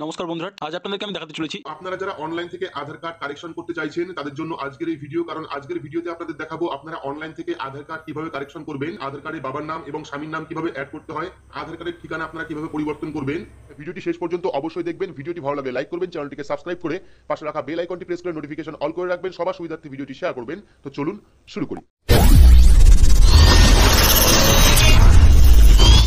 নমস্কার বন্ধুরা, আজ আপনাদেরকে আমি দেখাতে চলেছি। আপনারা যারা অনলাইন থেকে আধার কার্ড কারেকশন করতে চাইছেন তাদের জন্য আজকের এই ভিডিও। কারণ আজকের ভিডিওতে আপনাদের দেখাবো আপনারা অনলাইন থেকে আধার কার্ড কিভাবে কারেকশন করবেন, আধার কার্ডে বাবার নাম এবং স্বামীর নাম কিভাবে অ্যাড করতে হয়, আধার কার্ডের ঠিকানা আপনারা কিভাবে পরিবর্তন করবেন। ভিডিওটি শেষ পর্যন্ত অবশ্যই দেখবেন। ভিডিওটি ভালো লাগলে লাইক করবেন, চ্যানেলটিকে সাবস্ক্রাইব করে পাশে রাখা বেল আইকনটি প্রেস করে নোটিফিকেশন অল করে রাখবেন। সবার সুবিধার্থে ভিডিওটি শেয়ার করবেন। তো চলুন শুরু করি।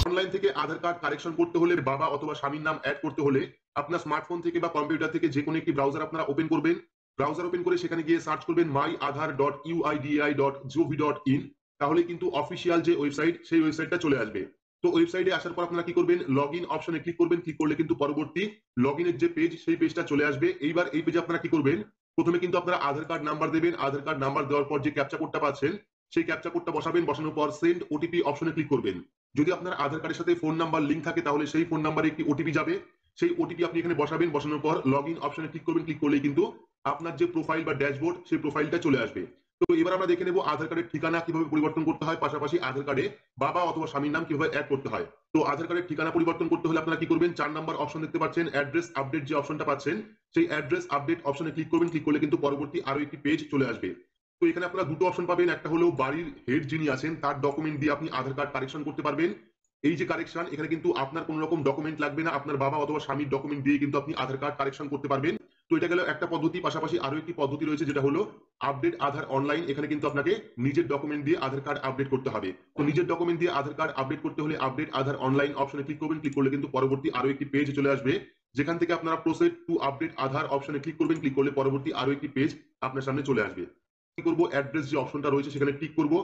অনলাইন থেকে আধার কার্ড কারেকশন করতে হলে বাবা অথবা স্বামীর নাম অ্যাড করতে হলে আপনার স্মার্টফোন থেকে বা কম্পিউটার থেকে যে কোনো একটি ব্রাউজার আপনারা ওপেন করবেন। ব্রাউজার ওপেন করে সেখানে গিয়ে সার্চ করবেন myaadhar.uidi.gov.in। তাহলে কিন্তু অফিসিয়াল যে ওয়েবসাইট সেই ওয়েবসাইটটা চলে আসবে। তো ওয়েবসাইটে আসার পর আপনারা কি করবেন, লগইন অপশনে ক্লিক করবেন। ক্লিক করলে কিন্তু পরবর্তী লগইনের যে পেজ সেই পেজটা চলে আসবে। এইবার এই পেজে আপনারা কি করবেন, প্রথমে কিন্তু আপনারা আধার কার্ড নাম্বার দেবেন। আধার কার্ড নাম্বার দেওয়ার পর যে ক্যাপচা কোডটা পাচ্ছেন সেই ক্যাপচা কোডটা বসাবেন। বসানোর পর সেন্ড ওটিপি অপশনে ক্লিক করবেন। যদি আপনার আধার কার্ডের সাথে ফোন নাম্বার লিঙ্ক থাকে তাহলে সেই ফোন নাম্বারে একটি ওটিপি যাবে। সেই ওটিপি আপনি এখানে বসাবেন। বসানোর পর লগইন অপশনে ক্লিক করবেন। ক্লিক করলেই কিন্তু আপনার যে প্রোফাইল বা ড্যাশবোর্ড সেই প্রোফাইলটা চলে আসবে। তো এবার আমরা দেখে নেব আধার কার্ডের ঠিকানা কিভাবে পরিবর্তন করতে হয়, পাশাপাশি আধার কার্ডে বাবা অথবা স্বামীর নাম কিভাবে অ্যাড করতে হয়। তো আধার কার্ডের ঠিকানা পরিবর্তন করতে হলে আপনারা কি করবেন, 4 নাম্বার অপশন দেখতে পাচ্ছেন, অ্যাড্রেস আপডেট যে অপশনটা পাচ্ছেন সেই অ্যাড্রেস আপডেট অপশনে ক্লিক করবেন। ক্লিক করলে কিন্তু পরবর্তী আরো একটি পেজ চলে আসবে। তো এখানে আপনারা দুটো অপশন পাবেন। একটা হলো বাড়ির হেড যিনি আছেন তার ডকুমেন্ট দিয়ে আপনি আধার কার্ড কারেকশন করতে পারবেন। এই যে কারেকশন, এখানে কিন্তু আপনার কোনো রকম ডকুমেন্ট লাগবে না। আপনার বাবা অথবা স্বামীর ডকুমেন্ট দিয়ে কিন্তু আপনি আধার কার্ড কারেকশন করতে পারবেন। তো এটা গেল একটা পদ্ধতি। পাশাপাশি আরো একটি পদ্ধতি রয়েছে যেটা হলো আপডেট আধার অনলাইন। এখানে কিন্তু আপনাকে নিজের ডকুমেন্ট দিয়ে আধার কার্ড আপডেট করতে হবে। তো নিজের ডকুমেন্ট দিয়ে আধার কার্ড আপডেট করতে হলে আপডেট আধার অনলাইন অপশনে ক্লিক করবেন। ক্লিক করলে কিন্তু পরবর্তী আরো একটি পেজ চলে আসবে, যেখান থেকে আপনারা প্রসিড টু আপডেট আধার অপশনে ক্লিক করবেন। ক্লিক করলে পরবর্তী আরো একটি পেজ আপনার সামনে চলে আসবে। কি করব, অ্যাড্রেস যে অপশনটা রয়েছে সেখানে ক্লিক করব।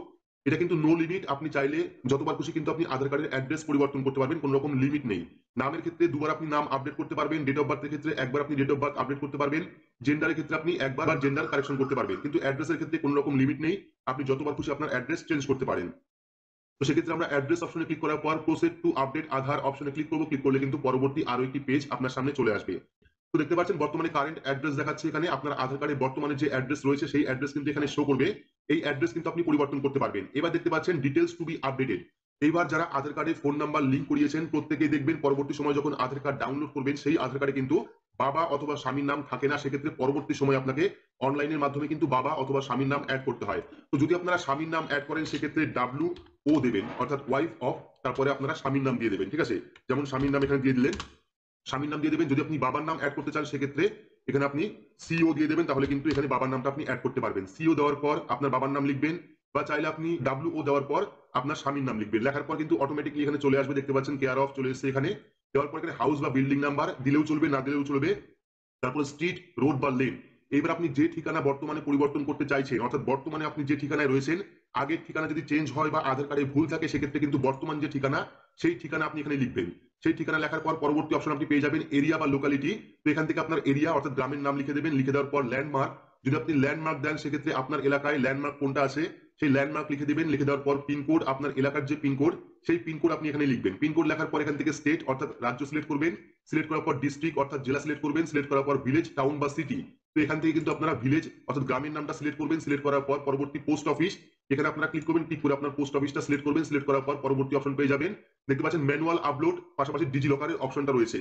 এটা কিন্তু নো লিমিট, আপনি চাইলে যতবার খুশি কিন্তু আপনি আধার কার্ডের অ্যাড্রেস পরিবর্তন করতে পারবেন, কোনো রকম লিমিট নেই। নামের ক্ষেত্রে দুবার আপনি নাম আপডেট করতে পারবেন। ডেট অফ বার্থের ক্ষেত্রে একবার আপনি ডেট অফ বার্থ আপডেট করতে পারবেন। জেন্ডারের ক্ষেত্রে আপনি একবার জেন্ডার কারেকশন করতে পারবেন। কিন্তু অ্যাড্রেসের ক্ষেত্রে কোনো রকম লিমিট নেই, আপনি যতবার খুশি আপনার অ্যাড্রেস চেঞ্জ করতে পারেন। তো সেক্ষেত্রে আমরা অ্যাড্রেস অপশনে ক্লিক করার পর প্রসিড টু আপডেট আধার অপশনে ক্লিক করব। ক্লিক করলে কিন্তু পরবর্তী আরো একটি পেজ আপনার সামনে চলে আসবে। তো দেখতে পাচ্ছেন বর্তমানে কারেন্ট অ্যাড্রেস দেখাচ্ছে এখানে। আপনার আধার কার্ডে বর্তমানে যে অ্যাড্রেস রয়েছে সেই অ্যাড্রেস কিন্তু এখানে শো করবে। এই অ্যাড্রেস কিন্তু আপনি পরিবর্তন করতে পারবেন। এবার দেখতে পাচ্ছেন ডিটেইলস টু বি আপডেটেড। এইবার যারা আধার কার্ডে ফোন নাম্বার লিংক করিয়েছেন প্রত্যেকেই দেখবেন পরবর্তী সময় যখন আধার কার্ড ডাউনলোড করবেন সেই আধার কার্ডে কিন্তু বাবা অথবা স্বামীর নাম থাকে না। সেক্ষেত্রে পরবর্তী সময় আপনাকে অনলাইনের মাধ্যমে কিন্তু বাবা অথবা স্বামীর নাম অ্যাড করতে হয়। তো যদি আপনারা স্বামীর নাম অ্যাড করেন সেক্ষেত্রে WO দেবেন, অর্থাৎ ওয়াইফ অফ, তারপরে আপনারা স্বামীর নাম দিয়ে দেবেন। ঠিক আছে, যেমন স্বামীর নাম এখানে দিয়ে দিলেন, স্বামীর নাম দিয়ে দেবেন। যদি আপনি বাবার নাম অ্যাড করতে চান সেক্ষেত্রে এখানে আপনি CO দিয়ে দেবেন। তাহলে কিন্তু এখানে বাবার নামটা আপনি অ্যাড করতে পারবেন। CO দেওয়ার পর আপনার বাবার নাম লিখবেন, বা চাইলে আপনি WO দেওয়ার পর আপনার স্বামীর নাম লিখবেন। লেখার পর কিন্তু অটোমেটিকলি এখানে চলে আসবে। দেখতে পাচ্ছেন কেয়ার অফ চলে এসেছে এখানে। দেওয়ার পর এখানে হাউস বা বিল্ডিং নাম্বার দিলেও চলবে, না দিলেও চলবে। তারপর স্ট্রিট, রোড বা লেন। এবার আপনি যে ঠিকানা বর্তমানে পরিবর্তন করতে চাইছেন, অর্থাৎ বর্তমানে আপনি যে ঠিকানায় রয়েছেন আগের ঠিকানা যদি চেঞ্জ হয় বা আধার কার্ডে ভুল থাকে সেক্ষেত্রে কিন্তু বর্তমান যে ঠিকানা সেই ঠিকানা আপনি এখানে লিখবেন। সেই ঠিকানা লেখার পর পরবর্তী অপশন আপনি পেয়ে যাবেন এরিয়া বা লোকালিটি। তো এখান থেকে আপনার এরিয়া অর্থাৎ গ্রামের নাম লিখে দেবেন। লিখে দেওয়ার পর ল্যান্ডমার্ক, যদি আপনি ল্যান্ডমার্ক দেন সেক্ষেত্রে আপনার এলাকায় ল্যান্ডমার্ক কোনটা আছে সেই ল্যান্ডমার্ক লিখে দিবেন। লিখে দেওয়ার পর পিনকোড, আপনার এলাকার যে পিনকোড সেই পিনকোড আপনি এখানে লিখবেন। পিনকোড লেখার পর এখান থেকে স্টেট অর্থাৎ রাজ্য সিলেক্ট করবেন। সিলেক্ট করার পর ডিস্ট্রিক্ট অর্থাৎ জেলা সিলেক্ট করবেন। সিলেক্ট করার পর ভিলেজ, টাউন বা সিটি। তো এখান থেকে কিন্তু আপনারা ভিলেজ অর্থাৎ গ্রামের নামটা সিলেক্ট করবেন। সিলেক্ট করার পর পরবর্তী পোস্ট অফিস, এখানে আপনারা ক্লিক করবেন। ক্লিক করে আপনার পোস্ট অফিসটা সিলেক্ট করবেন। সিলেক্ট করার পর পরবর্তী অপশন পেয়ে যাবেন। দেখতে পাচ্ছেন ম্যানুয়াল আপলোড, পাশাপাশি ডিজি লকারের অপশনটা রয়েছে।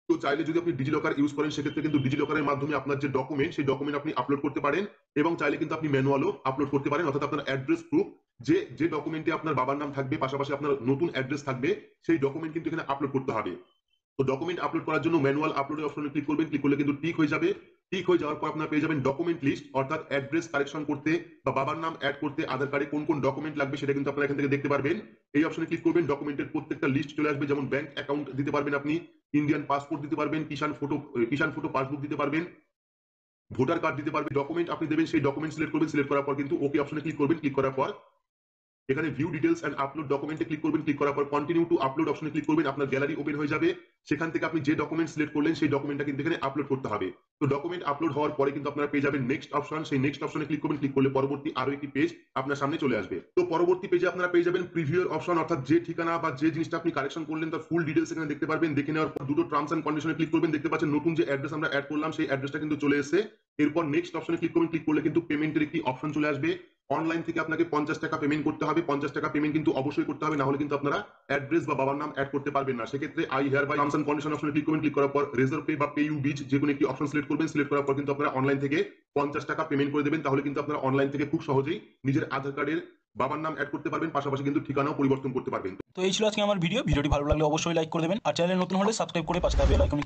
তো চাইলে যদি আপনি ডিজি লকার ইউজ করেন সেক্ষেত্রে কিন্তু ডিজি লকারের মাধ্যমে আপনার যে ডকুমেন্ট সেই ডকুমেন্ট আপনি আপলোড করতে পারেন, এবং চাইলে কিন্তু আপনি ম্যানুয়ালও আপলোড করতে পারেন। অর্থাৎ আপনার অ্যাড্রেস প্রুফ যে যে ডকুমেন্টে আপনার বাবার নাম থাকবে, পাশাপাশি আপনার নতুন অ্যাড্রেস থাকবে, সেই ডকুমেন্ট কিন্তু এখানে আপলোড করতে হবে। তো ডকুমেন্ট আপলোড করার জন্য ম্যানুয়াল আপলোডের অপশনে ক্লিক করবেন। ক্লিক করলে কিন্তু টিক হয়ে যাবে। টিক হয়ে যাওয়ার পর আপনারা পেয়ে যাবেন ডকুমেন্ট লিস্ট, অর্থাৎ অ্যাড্রেস কারেকশন করতে বা বাবার নাম অ্যাড করতে আধার কার্ডে কোন কোন ডকুমেন্ট লাগবে সেটা কিন্তু আপনারা এখান থেকে দেখতে পারবেন। এই অপশনে ক্লিক করবেন, ডকুমেন্টের প্রত্যেকটা লিস্ট চলে আসবে। যেমন ব্যাংক অ্যাকাউন্ট দিতে পারবেন আপনি, ইন্ডিয়ান পাসপোর্ট দিতে পারবেন, কিষান ফটো পাসবুক দিতে পারবেন, ভোটার কার্ড দিতে পারবেন। ডকুমেন্ট আপনি দেবেন, সেই ডকুমেন্ট সিলেক্ট করবেন। সিলেক্ট করার পর কিন্তু ওকে অপশনে ক্লিক করবেন। ক্লিক করার পর এখানে ভিউ ডিটেলস এন্ড আপলোড ডকুমেন্টে ক্লিক করবেন। ক্লিক করার পর কন্টিনিউ টু আপলোড অপশনে ক্লিক করবেন। আপনার গ্যালারি ওপেন হয়ে যাবে। সেখান থেকে আপনি যে ডকুমেন্ট সিলেক্ট করলেন সেই ডকুমেন্টটা কিন্তু এখানে আপলোড করতে হবে। তো ডকুমেন্ট আপলোড হওয়ার পরে কিন্তু আপনারা পেয়ে যাবেন নেক্সট অপশন। সেই নেক্সট অপশনে ক্লিক করবেন। ক্লিক করলে পরবর্তী আরো একটি পেজ আপনার সামনে চলে আসবে। তো পরবর্তী পেজে আপনারা পেয়ে যাবেন প্রিভিউর অপশন, অর্থাৎ যে ঠিকানা বা যে জিনিসটা আপনি কারেকশন করলেন তার ফুল ডিটেলস এখানে দেখতে পারবেন। দেখে নেওয়ার পর দুটো টার্মস এন্ড কন্ডিশনে ক্লিক করবেন। দেখতে পাচ্ছেন নতুন যে অ্যাড্রেস আমরা অ্যাড করলাম সেই অ্যাড্রেসটা কিন্তু চলে এসেছে। এরপর নেক্সট অপশনে ক্লিক করবেন। ক্লিক করলে কিন্তু পেমেন্টের একটি অপশন চলে আসবে। অনলাইন থেকে আপনাকে 50 টাকা পেমেন্ট করতে হবে। 50 টাকা পেমেন্ট কিন্তু অবশ্যই করতে হবে, না হলে কিন্তু আপনারা অ্যাড্রেস বা বাবার নাম অ্যাড করতে পারবেন না। সেক্ষেত্রে I hereby terms and condition অপশনে ক্লিক করবেন। ক্লিক করার পর রেজর পে বা পে ইউ বিচ যে কোনো একটি অপশন সিলেক্ট করবেন। সিলেক্ট করার পর কিন্তু আপনারা অনলাইন থেকে 50 টাকা পেমেন্ট করে দেবেন। তাহলে কিন্তু আপনারা অনলাইন থেকে খুব সহজেই নিজের আধার কার্ডের বাবার নাম অ্যাড করতে পারবেন, পাশাপাশি কিন্তু ঠিকানাও পরিবর্তন করতে পারবেন। তো এই ছিল আজকে আমার ভিডিওটি ভালো লাগলে অবশ্যই লাইক করে দেবেন, আর চ্যানেলে নতুন হলে সাবস্ক্রাইব করে পাশে থাকা বেল আইকনে